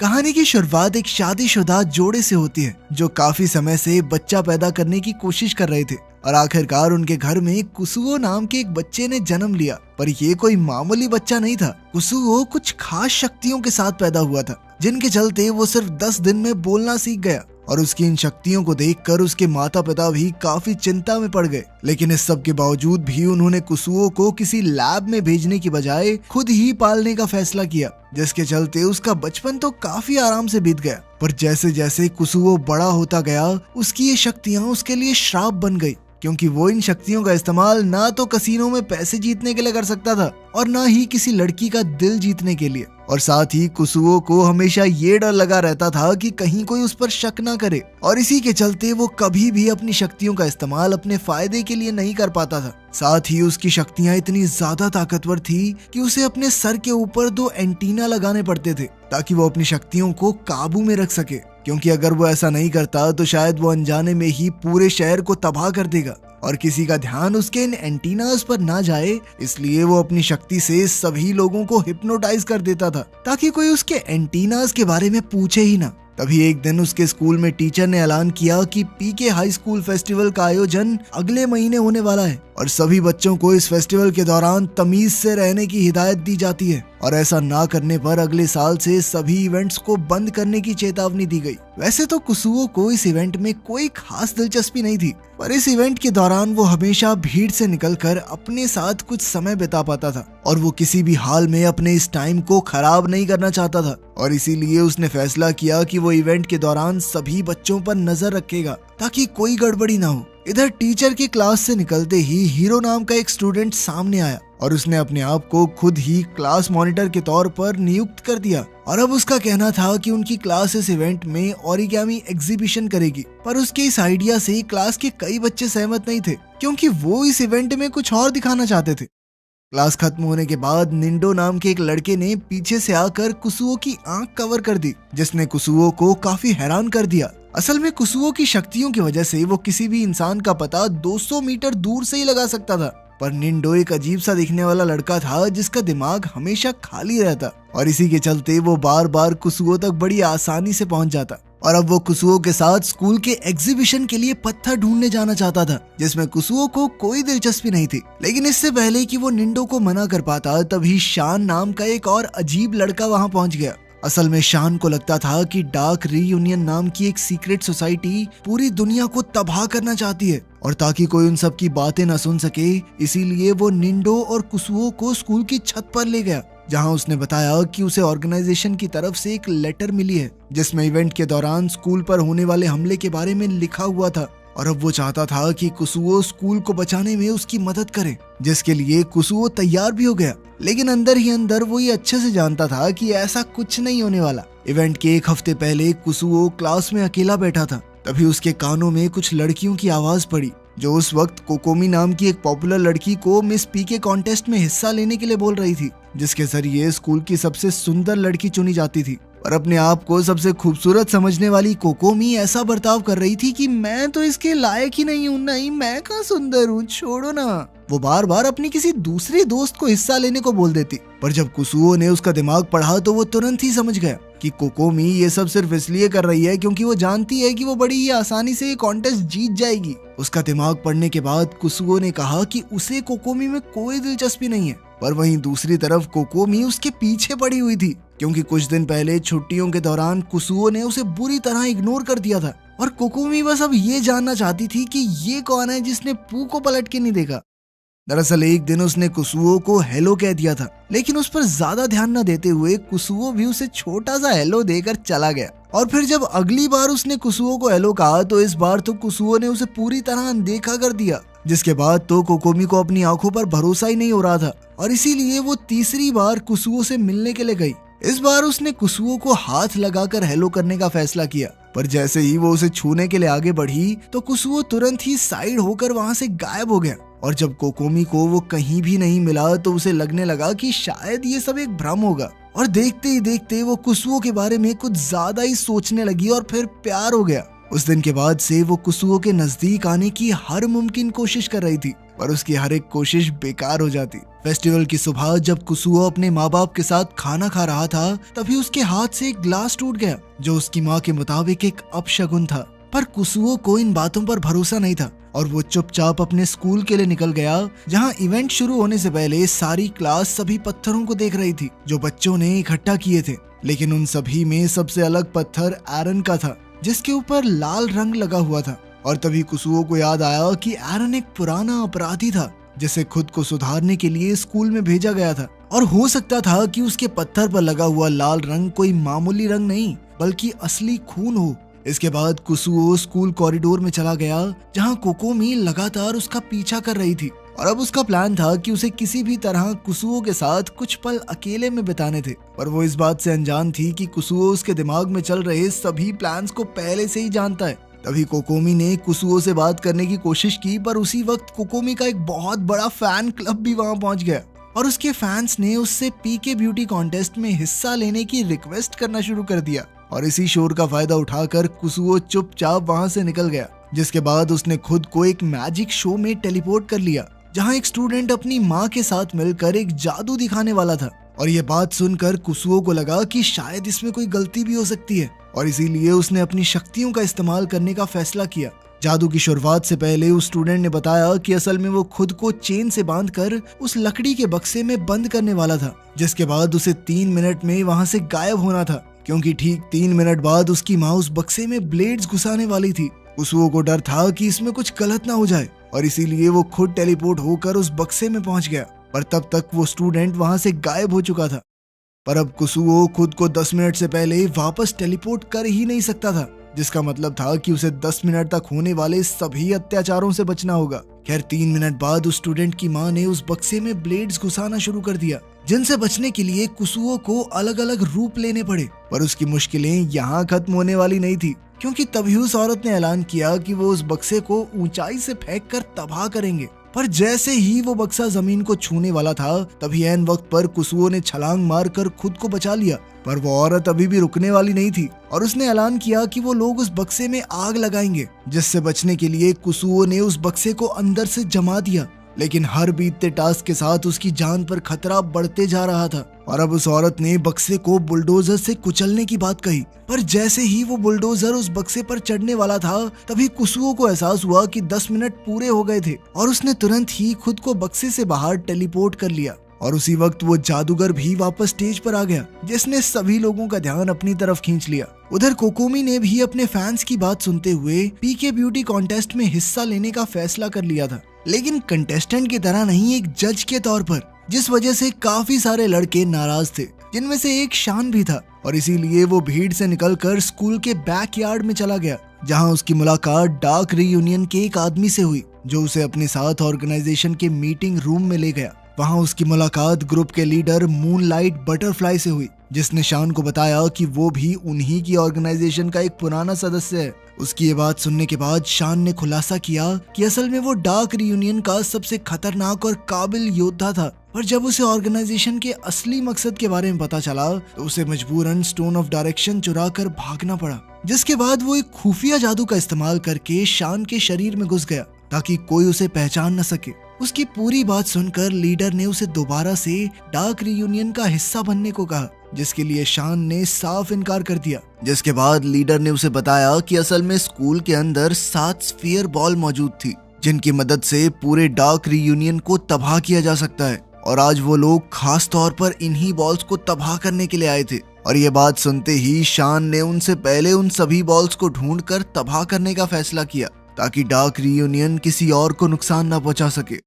कहानी की शुरुआत एक शादीशुदा जोड़े से होती है जो काफी समय से बच्चा पैदा करने की कोशिश कर रहे थे और आखिरकार उनके घर में कुसुओ नाम के एक बच्चे ने जन्म लिया। पर ये कोई मामूली बच्चा नहीं था। कुसुओ कुछ खास शक्तियों के साथ पैदा हुआ था जिनके चलते वो सिर्फ 10 दिन में बोलना सीख गया और उसकी इन शक्तियों को देखकर उसके माता पिता भी काफी चिंता में पड़ गए। लेकिन इस सब के बावजूद भी उन्होंने कुसुओ को किसी लैब में भेजने की बजाय खुद ही पालने का फैसला किया, जिसके चलते उसका बचपन तो काफी आराम से बीत गया। पर जैसे जैसे कुसुओ बड़ा होता गया उसकी ये शक्तियाँ उसके लिए श्राप बन गई, क्योंकि वो इन शक्तियों का इस्तेमाल ना तो कसीनो में पैसे जीतने के लिए कर सकता था और ना ही किसी लड़की का दिल जीतने के लिए। और साथ ही कुसुओ को हमेशा ये डर लगा रहता था कि कहीं कोई उस पर शक ना करे और इसी के चलते वो कभी भी अपनी शक्तियों का इस्तेमाल अपने फायदे के लिए नहीं कर पाता था। साथ ही उसकी शक्तियाँ इतनी ज्यादा ताकतवर थी कि उसे अपने सर के ऊपर 2 एंटीना लगाने पड़ते थे ताकि वो अपनी शक्तियों को काबू में रख सके, क्योंकि अगर वो ऐसा नहीं करता तो शायद वो अनजाने में ही पूरे शहर को तबाह कर देगा और किसी का ध्यान उसके इन एंटीनास पर ना जाए। इसलिए वो अपनी शक्ति से सभी लोगों को हिप्नोटाइज कर देता था ताकि कोई उसके एंटीनास के बारे में पूछे ही ना। तभी एक दिन उसके स्कूल में टीचर ने ऐलान किया कि पीके हाई स्कूल फेस्टिवल का आयोजन अगले महीने होने वाला है और सभी बच्चों को इस फेस्टिवल के दौरान तमीज से रहने की हिदायत दी जाती है और ऐसा ना करने पर अगले साल से सभी इवेंट्स को बंद करने की चेतावनी दी गई। वैसे तो कुसुओ को इस इवेंट में कोई खास दिलचस्पी नहीं थी, पर इस इवेंट के दौरान वो हमेशा भीड़ से निकलकर अपने साथ कुछ समय बिता पाता था और वो किसी भी हाल में अपने इस टाइम को खराब नहीं करना चाहता था और इसीलिए उसने फैसला किया कि वो इवेंट के दौरान सभी बच्चों पर नजर रखेगा ताकि कोई गड़बड़ी ना हो। इधर टीचर की क्लास से निकलते ही हीरो नाम का एक स्टूडेंट सामने आया और उसने अपने आप को खुद ही क्लास मॉनिटर के तौर पर नियुक्त कर दिया और अब उसका कहना था कि उनकी क्लास इस इवेंट में ओरिगामी एग्जीबिशन करेगी। पर उसके इस आइडिया से क्लास के कई बच्चे सहमत नहीं थे, क्योंकि वो इस इवेंट में कुछ और दिखाना चाहते थे। क्लास खत्म होने के बाद निंडो नाम के एक लड़के ने पीछे से आकर कुसुओ की आंख कवर कर दी, जिसने कुसुओ को काफी हैरान कर दिया। असल में कुसुओ की शक्तियों की वजह से वो किसी भी इंसान का पता 200 मीटर दूर से ही लगा सकता था, पर निंडो एक अजीब सा दिखने वाला लड़का था जिसका दिमाग हमेशा खाली रहता और इसी के चलते वो बार बार कुसुओ तक बड़ी आसानी से पहुंच जाता। और अब वो कुसुओ के साथ स्कूल के एग्जीबिशन के लिए पत्थर ढूंढने जाना चाहता था, जिसमें कुसुओ को कोई दिलचस्पी नहीं थी। लेकिन इससे पहले कि वो निंडो को मना कर पाता तभी शान नाम का एक और अजीब लड़का वहां पहुंच गया। असल में शान को लगता था कि डार्क रीयूनियन नाम की एक सीक्रेट सोसाइटी पूरी दुनिया को तबाह करना चाहती है और ताकि कोई उन सब की बातें न सुन सके इसीलिए वो निंडो और कुसुओ को स्कूल की छत पर ले गया, जहां उसने बताया कि उसे ऑर्गेनाइजेशन की तरफ से एक लेटर मिली है जिसमें इवेंट के दौरान स्कूल पर होने वाले हमले के बारे में लिखा हुआ था और अब वो चाहता था कि कुसुओ स्कूल को बचाने में उसकी मदद करे, जिसके लिए कुसुओ तैयार भी हो गया। लेकिन अंदर ही अंदर वो ये अच्छे से जानता था कि ऐसा कुछ नहीं होने वाला। इवेंट के 1 हफ्ते पहले कुसुओ क्लास में अकेला बैठा था, तभी उसके कानों में कुछ लड़कियों की आवाज पड़ी जो उस वक्त कोकोमी नाम की एक पॉपुलर लड़की को मिस पीके कॉन्टेस्ट में हिस्सा लेने के लिए बोल रही थी, जिसके जरिए स्कूल की सबसे सुंदर लड़की चुनी जाती थी। और अपने आप को सबसे खूबसूरत समझने वाली कोकोमी ऐसा बर्ताव कर रही थी कि मैं तो इसके लायक ही नहीं हूँ, नहीं मैं कहाँ सुंदर हूँ, छोड़ो ना। वो बार बार अपनी किसी दूसरे दोस्त को हिस्सा लेने को बोल देती, पर जब कुसुओ ने उसका दिमाग पढ़ा तो वो तुरंत ही समझ गया कि कोकोमी ये सब सिर्फ इसलिए कर रही है क्योंकि वो जानती है कि वो बड़ी ही आसानी से ये कॉन्टेस्ट जीत जाएगी। उसका दिमाग पढ़ने के बाद कुसुओ ने कहा कि उसे कोकोमी में कोई दिलचस्पी नहीं है, पर वहीं दूसरी तरफ कोकोमी उसके पीछे पड़ी हुई थी, क्योंकि कुछ दिन पहले छुट्टियों के दौरान कुसुओ ने उसे बुरी तरह इग्नोर कर दिया था और कोकोमी बस अब ये जानना चाहती थी कि ये कौन है जिसने पू को पलट के नहीं देखा। दरअसल एक दिन उसने कुसुओ को हेलो कह दिया था, लेकिन उस पर ज्यादा ध्यान न देते हुए कुसुओ भी उसे छोटा सा हेलो देकर चला गया। और फिर जब अगली बार उसने कुसुओ को हेलो कहा तो इस बार तो कुसुओ ने उसे पूरी तरह अनदेखा कर दिया, जिसके बाद तो कोकोमी को अपनी आंखों पर भरोसा ही नहीं हो रहा था और इसीलिए वो तीसरी बार कुसुओ से मिलने के लिए गई। इस बार उसने कुसुओ को हाथ लगाकर हेलो करने का फैसला किया, पर जैसे ही वो उसे छूने के लिए आगे बढ़ी तो कुसुओ तुरंत ही साइड होकर वहां से गायब हो गया। और जब कोकोमी को वो कहीं भी नहीं मिला तो उसे लगने लगा कि शायद ये सब एक भ्रम होगा और देखते ही देखते वो कुसुओ के बारे में कुछ ज्यादा ही सोचने लगी और फिर प्यार हो गया। उस दिन के बाद से वो कुसुओ के नजदीक आने की हर मुमकिन कोशिश कर रही थी, पर उसकी हर एक कोशिश बेकार हो जाती। फेस्टिवल की सुबह जब कुसुओ अपने माँ बाप के साथ खाना खा रहा था, तभी उसके हाथ से एक ग्लास टूट गया, जो उसकी माँ के मुताबिक एक अपशगुन था। पर कुसुओ को इन बातों पर भरोसा नहीं था और वो चुपचाप अपने स्कूल के लिए निकल गया, जहाँ इवेंट शुरू होने से पहले सारी क्लास सभी पत्थरों को देख रही थी जो बच्चों ने इकट्ठा किए थे। लेकिन उन सभी में सबसे अलग पत्थर एरन का था, जिसके ऊपर लाल रंग लगा हुआ था। और तभी कुसुओ को याद आया कि एरन एक पुराना अपराधी था जिसे खुद को सुधारने के लिए स्कूल में भेजा गया था, और हो सकता था कि उसके पत्थर पर लगा हुआ लाल रंग कोई मामूली रंग नहीं बल्कि असली खून हो। इसके बाद कुसुओ स्कूल कॉरिडोर में चला गया, जहां कोकोमी लगातार उसका पीछा कर रही थी, और अब उसका प्लान था कि उसे किसी भी तरह कुसुओ के साथ कुछ पल अकेले में बिताने थे। पर वो इस बात से अनजान थी कि कुसुओ उसके दिमाग में चल रहे सभी प्लान्स को पहले से ही जानता है। तभी कोकोमी ने कुसुओ से बात करने की कोशिश की, पर उसी वक्त कोकोमी का एक बहुत बड़ा फैन क्लब भी वहां पहुंच गया और उसके फैंस ने उससे पीके ब्यूटी कॉन्टेस्ट में हिस्सा लेने की रिक्वेस्ट करना शुरू कर दिया। और इसी शोर का फायदा उठाकर कुसुओ चुपचाप वहां से निकल गया, जिसके बाद उसने खुद को एक मैजिक शो में टेलीपोर्ट कर लिया, जहां एक स्टूडेंट अपनी माँ के साथ मिलकर एक जादू दिखाने वाला था। और ये बात सुनकर कुसुओ को लगा कि शायद इसमें कोई गलती भी हो सकती है, और इसीलिए उसने अपनी शक्तियों का इस्तेमाल करने का फैसला किया। जादू की शुरुआत से पहले उस स्टूडेंट ने बताया कि असल में वो खुद को चेन से बांधकर उस लकड़ी के बक्से में बंद करने वाला था, जिसके बाद उसे 3 मिनट में वहां से गायब होना था, क्योंकि ठीक 3 मिनट बाद उसकी माँ उस बक्से में ब्लेड्स घुसाने वाली थी। कुसुओ को डर था कि इसमें कुछ गलत ना हो जाए, और इसीलिए वो खुद टेलीपोर्ट होकर उस बक्से में पहुंच गया, पर तब तक वो स्टूडेंट वहां से गायब हो चुका था। पर अब कुसुओ खुद को 10 मिनट से पहले वापस टेलीपोर्ट कर ही नहीं सकता था, जिसका मतलब था कि उसे 10 मिनट तक होने वाले सभी अत्याचारों से बचना होगा। खैर 3 मिनट बाद उस स्टूडेंट की माँ ने उस बक्से में ब्लेड्स घुसाना शुरू कर दिया, जिनसे बचने के लिए कुसुओ को अलग अलग रूप लेने पड़े। पर उसकी मुश्किलें यहाँ खत्म होने वाली नहीं थी, क्योंकि तभी उस औरत ने ऐलान किया कि वो उस बक्से को ऊंचाई से फेंक कर तबाह करेंगे। पर जैसे ही वो बक्सा जमीन को छूने वाला था, तभी ऐन वक्त पर कुसुओ ने छलांग मारकर खुद को बचा लिया। पर वो औरत अभी भी रुकने वाली नहीं थी, और उसने ऐलान किया कि वो लोग उस बक्से में आग लगाएंगे, जिससे बचने के लिए कुसुओ ने उस बक्से को अंदर से जमा दिया। लेकिन हर बीतते टास्क के साथ उसकी जान पर खतरा बढ़ते जा रहा था, और अब उस औरत ने बक्से को बुलडोजर से कुचलने की बात कही। पर जैसे ही वो बुलडोजर उस बक्से पर चढ़ने वाला था, तभी कुसुओ को एहसास हुआ कि 10 मिनट पूरे हो गए थे, और उसने तुरंत ही खुद को बक्से से बाहर टेलीपोर्ट कर लिया। और उसी वक्त वो जादूगर भी वापस स्टेज पर आ गया, जिसने सभी लोगों का ध्यान अपनी तरफ खींच लिया। उधर कोकोमी ने भी अपने फैंस की बात सुनते हुए पीके ब्यूटी कॉन्टेस्ट में हिस्सा लेने का फैसला कर लिया था, लेकिन कंटेस्टेंट की तरह नहीं, एक जज के तौर पर, जिस वजह से काफी सारे लड़के नाराज थे, जिनमें से एक शान भी था। और इसीलिए वो भीड़ से निकलकर स्कूल के बैकयार्ड में चला गया, जहां उसकी मुलाकात डार्क रीयूनियन के एक आदमी से हुई, जो उसे अपने साथ ऑर्गेनाइजेशन के मीटिंग रूम में ले गया। वहां उसकी मुलाकात ग्रुप के लीडर मूनलाइट बटरफ्लाई से हुई, जिसने शान को बताया कि वो भी उन्हीं की ऑर्गेनाइजेशन का एक पुराना सदस्य है। उसकी ये बात सुनने के बाद शान ने खुलासा किया कि असल में वो डार्क रीयूनियन का सबसे खतरनाक और काबिल योद्धा था। पर जब उसे ऑर्गेनाइजेशन के असली मकसद के बारे में पता चला, तो उसे मजबूरन स्टोन ऑफ डायरेक्शन चुरा कर भागना पड़ा, जिसके बाद वो एक खुफिया जादू का इस्तेमाल करके शान के शरीर में घुस गया, ताकि कोई उसे पहचान न सके। उसकी पूरी बात सुनकर लीडर ने उसे दोबारा से डार्क रीयूनियन का हिस्सा बनने को कहा, जिसके लिए शान ने साफ इनकार कर दिया। जिसके बाद लीडर ने उसे बताया कि असल में स्कूल के अंदर 7 स्फीयर बॉल मौजूद थी, जिनकी मदद से पूरे डार्क रीयूनियन को तबाह किया जा सकता है, और आज वो लोग खास तौर पर इन्हीं बॉल्स को तबाह करने के लिए आए थे। और ये बात सुनते ही शान ने उनसे पहले उन सभी बॉल्स को ढूंढकर तबाह करने का फैसला किया, ताकि डार्क रीयूनियन किसी और को नुकसान न पहुंचा सके।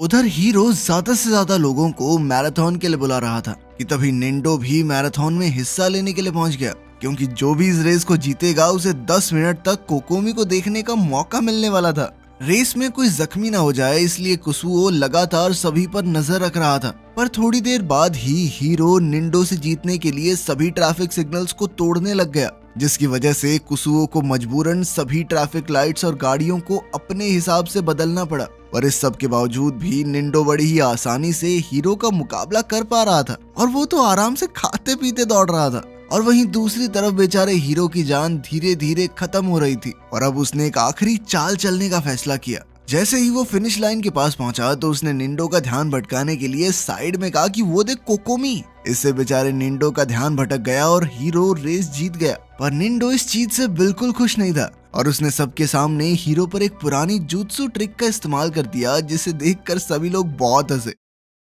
उधर हीरो ज्यादा से ज्यादा लोगों को मैराथन के लिए बुला रहा था कि तभी निंडो भी मैराथन में हिस्सा लेने के लिए पहुंच गया, क्योंकि जो भी इस रेस को जीतेगा उसे 10 मिनट तक कोकोमी को देखने का मौका मिलने वाला था। रेस में कोई जख्मी ना हो जाए, इसलिए कुसुओ लगातार सभी पर नजर रख रहा था। पर थोड़ी देर बाद ही हीरो निंडो से जीतने के लिए सभी ट्रैफिक सिग्नल्स को तोड़ने लग गया, जिसकी वजह से कुसुओ को मजबूरन सभी ट्रैफिक लाइट्स और गाड़ियों को अपने हिसाब से बदलना पड़ा। और इस सब के बावजूद भी निंडो बड़ी ही आसानी से हीरो का मुकाबला कर पा रहा था, और वो तो आराम से खाते पीते दौड़ रहा था। और वहीं दूसरी तरफ बेचारे हीरो की जान धीरे धीरे खत्म हो रही थी, और अब उसने एक आखिरी चाल चलने का फैसला किया, जैसे ही वो फिनिश लाइन के पास पहुंचा तो उसने निंडो का ध्यान भटकाने के लिए साइड में कहा कि वो देख कोकोमी। इससे बेचारे निंडो का ध्यान भटक गया और हीरो रेस जीत गया। पर निंडो इस चीज से बिल्कुल खुश नहीं था और उसने सबके सामने हीरो पर एक पुरानी जुत्सु ट्रिक का इस्तेमाल कर दिया, जिसे देखकर सभी लोग बहुत हंसे।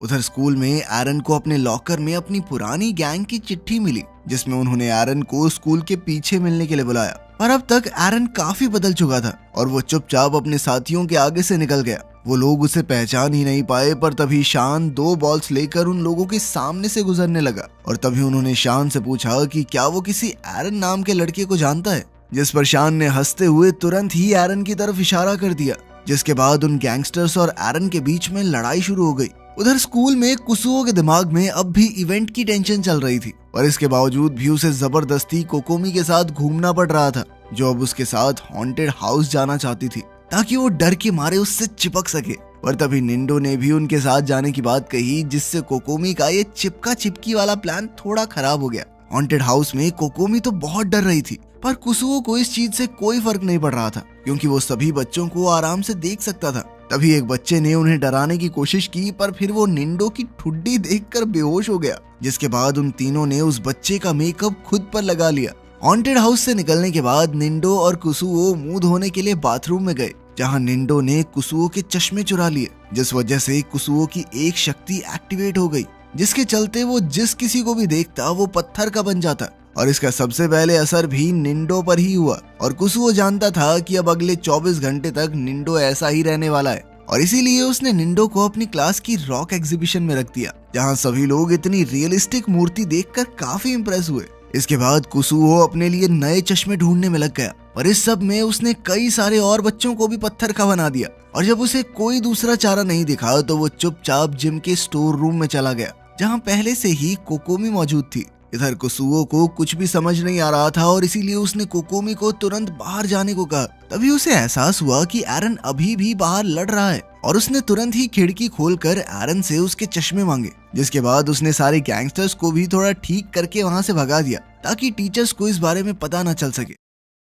उधर स्कूल में एरन को अपने लॉकर में अपनी पुरानी गैंग की चिट्ठी मिली, जिसमें उन्होंने एरन को स्कूल के पीछे मिलने के लिए बुलाया। पर अब तक एरन काफी बदल चुका था और वो चुपचाप अपने साथियों के आगे से निकल गया। वो लोग उसे पहचान ही नहीं पाए। पर तभी शान 2 बॉल्स लेकर उन लोगों के सामने से गुजरने लगा और तभी उन्होंने शान से पूछा कि क्या वो किसी एरन नाम के लड़के को जानता है, जिस पर शान ने हंसते हुए तुरंत ही एरन की तरफ इशारा कर दिया, जिसके बाद उन गैंगस्टर्स और एरन के बीच में लड़ाई शुरू हो गई। उधर स्कूल में कुसुओ के दिमाग में अब भी इवेंट की टेंशन चल रही थी और इसके बावजूद भी उसे जबरदस्ती कोकोमी के साथ घूमना पड़ रहा था, जो अब उसके साथ हॉन्टेड हाउस जाना चाहती थी ताकि वो डर के मारे उससे चिपक सके। पर तभी निंडो ने भी उनके साथ जाने की बात कही, जिससे कोकोमी का ये चिपका चिपकी वाला प्लान थोड़ा खराब हो गया। हॉन्टेड हाउस में कोकोमी तो बहुत डर रही थी, पर कुसुओ को इस चीज से कोई फर्क नहीं पड़ रहा था क्योंकि वो सभी बच्चों को आराम से देख सकता था। तभी एक बच्चे ने उन्हें डराने की कोशिश की, पर फिर वो निंडो की ठुड्डी देखकर बेहोश हो गया, जिसके बाद उन तीनों ने उस बच्चे का मेकअप खुद पर लगा लिया। हॉन्टेड हाउस से निकलने के बाद निंडो और कुसुओ मुंह धोने के लिए बाथरूम में गए, जहां निंडो ने कुसुओ के चश्मे चुरा लिए, जिस वजह से कुसुओ की एक शक्ति एक्टिवेट हो गई, जिसके चलते वो जिस किसी को भी देखता वो पत्थर का बन जाता। और इसका सबसे पहले असर भी निंडो पर ही हुआ और कुसुओ जानता था कि अब अगले 24 घंटे तक निंडो ऐसा ही रहने वाला है और इसीलिए उसने निंडो को अपनी क्लास की रॉक एग्जीबिशन में रख दिया, जहां सभी लोग इतनी रियलिस्टिक मूर्ति देखकर काफी इंप्रेस हुए। इसके बाद कुसुओ अपने लिए नए चश्मे ढूंढने में लग गया और इस सब में उसने कई सारे और बच्चों को भी पत्थर का बना दिया और जब उसे कोई दूसरा चारा नहीं दिखा तो वो चुपचाप जिम के स्टोर रूम में चला गया, जहां पहले से ही कोकोमी मौजूद थी। इधर कुसुओ को कुछ भी समझ नहीं आ रहा था और इसीलिए उसने कोकोमी को तुरंत बाहर जाने को कहा। तभी उसे एहसास हुआ कि एरन अभी भी बाहर लड़ रहा है और उसने तुरंत ही खिड़की खोलकर एरन से उसके चश्मे मांगे, जिसके बाद उसने सारे गैंगस्टर्स को भी थोड़ा ठीक करके वहां से भगा दिया ताकि टीचर्स को इस बारे में पता न चल सके।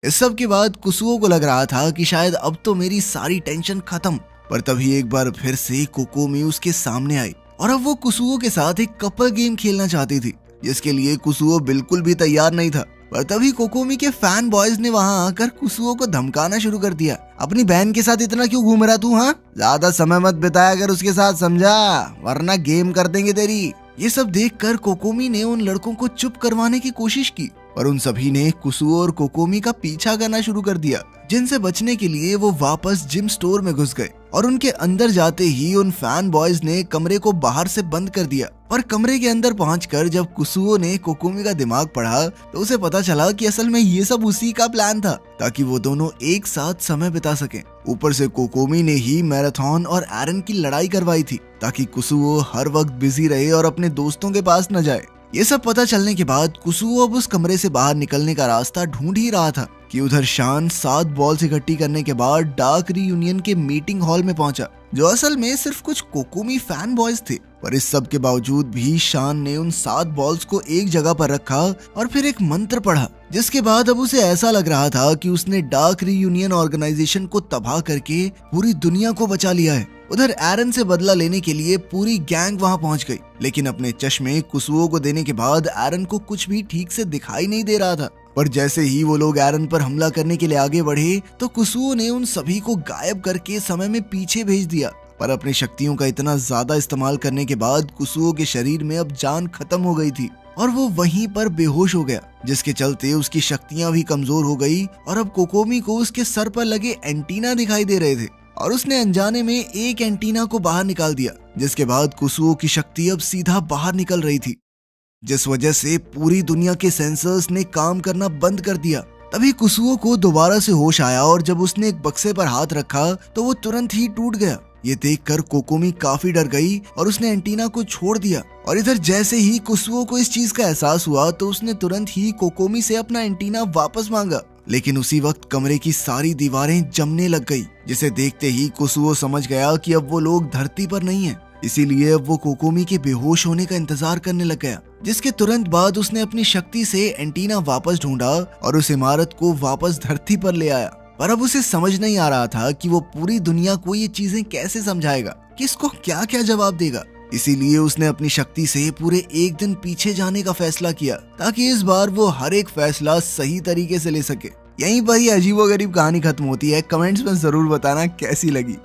इस सब के बाद कुसुओ को लग रहा था कि शायद अब तो मेरी सारी टेंशन खत्म, पर तभी एक बार फिर से कोकोमी उसके सामने आई और अब वो कुसुओ के साथ एक कपल गेम खेलना चाहती थी, जिसके लिए कुसुओ बिल्कुल भी तैयार नहीं था। पर तभी कोकोमी के फैन बॉयज ने वहां आकर कुसुओ को धमकाना शुरू कर दिया। अपनी बहन के साथ इतना क्यों घूम रहा तू? हाँ, ज्यादा समय मत बिताया कर उसके साथ, समझा, वरना गेम कर देंगे तेरी। ये सब देखकर कोकोमी ने उन लड़कों को चुप करवाने की कोशिश की, पर उन सभी ने कुसुओ और कोकोमी का पीछा करना शुरू कर दिया, जिनसे बचने के लिए वो वापस जिम स्टोर में घुस गए और उनके अंदर जाते ही उन फैन बॉयज ने कमरे को बाहर से बंद कर दिया। और कमरे के अंदर पहुंचकर जब कुसुओ ने कोकोमी का दिमाग पढ़ा तो उसे पता चला कि असल में ये सब उसी का प्लान था ताकि वो दोनों एक साथ समय बिता सकें। ऊपर से कोकोमी ने ही मैराथन और एरन की लड़ाई करवाई थी ताकि कुसुओ हर वक्त बिजी रहे और अपने दोस्तों के पास न जाए। ये सब पता चलने के बाद कुसुओ अब उस कमरे से बाहर निकलने का रास्ता ढूंढ ही रहा था कि उधर शान 7 बॉल्स इकट्ठी करने के बाद डार्क रीयूनियन के मीटिंग हॉल में पहुंचा, जो असल में सिर्फ कुछ कोकोमी फैन बॉयज थे। पर इस सब के बावजूद भी शान ने उन 7 बॉल्स को एक जगह पर रखा और फिर एक मंत्र पढ़ा, जिसके बाद अब उसे ऐसा लग रहा था कि उसने डार्क रीयूनियन ऑर्गेनाइजेशन को तबाह करके पूरी दुनिया को बचा लिया है। उधर एरन से बदला लेने के लिए पूरी गैंग वहां पहुंच गई, लेकिन अपने चश्मे कुसुओ को देने के बाद एरन को कुछ भी ठीक से दिखाई नहीं दे रहा था। पर जैसे ही वो लोग एरन पर हमला करने के लिए आगे बढ़े तो कुसुओ ने उन सभी को गायब करके समय में पीछे भेज दिया। पर अपनी शक्तियों का इतना ज्यादा इस्तेमाल करने के बाद कुसुओ के शरीर में अब जान खत्म हो गई थी और वो वहीं पर बेहोश हो गया, जिसके चलते उसकी शक्तियां भी कमजोर हो गई और अब कोकोमी को उसके सर पर लगे एंटीना दिखाई दे रहे थे और उसने अनजाने में एक एंटीना को बाहर निकाल दिया, जिसके बाद कुसुओ की शक्ति अब सीधा बाहर निकल रही थी, जिस वजह से पूरी दुनिया के सेंसर्स ने काम करना बंद कर दिया। तभी कुसुओ को दोबारा से होश आया और जब उसने एक बक्से पर हाथ रखा तो वो तुरंत ही टूट गया। ये देखकर कोकोमी काफी डर गई और उसने एंटीना को छोड़ दिया। और इधर जैसे ही कुसुओ को इस चीज का एहसास हुआ तो उसने तुरंत ही कोकोमी से अपना एंटीना वापस मांगा, लेकिन उसी वक्त कमरे की सारी दीवारें जमने लग गई, जिसे देखते ही कुसुओ समझ गया कि अब वो लोग धरती पर नहीं है। इसीलिए अब वो कोकोमी के बेहोश होने का इंतजार करने लग गया, जिसके तुरंत बाद उसने अपनी शक्ति से एंटीना वापस ढूंढा और उस इमारत को वापस धरती पर ले आया। पर अब उसे समझ नहीं आ रहा था कि वो पूरी दुनिया को ये चीजें कैसे समझाएगा, किसको क्या क्या जवाब देगा। इसीलिए उसने अपनी शक्ति से पूरे एक दिन पीछे जाने का फैसला किया, ताकि इस बार वो हर एक फैसला सही तरीके से ले सके। यहीं पर ही अजीबोगरीब कहानी खत्म होती है। कमेंट्स में जरूर बताना कैसी लगी।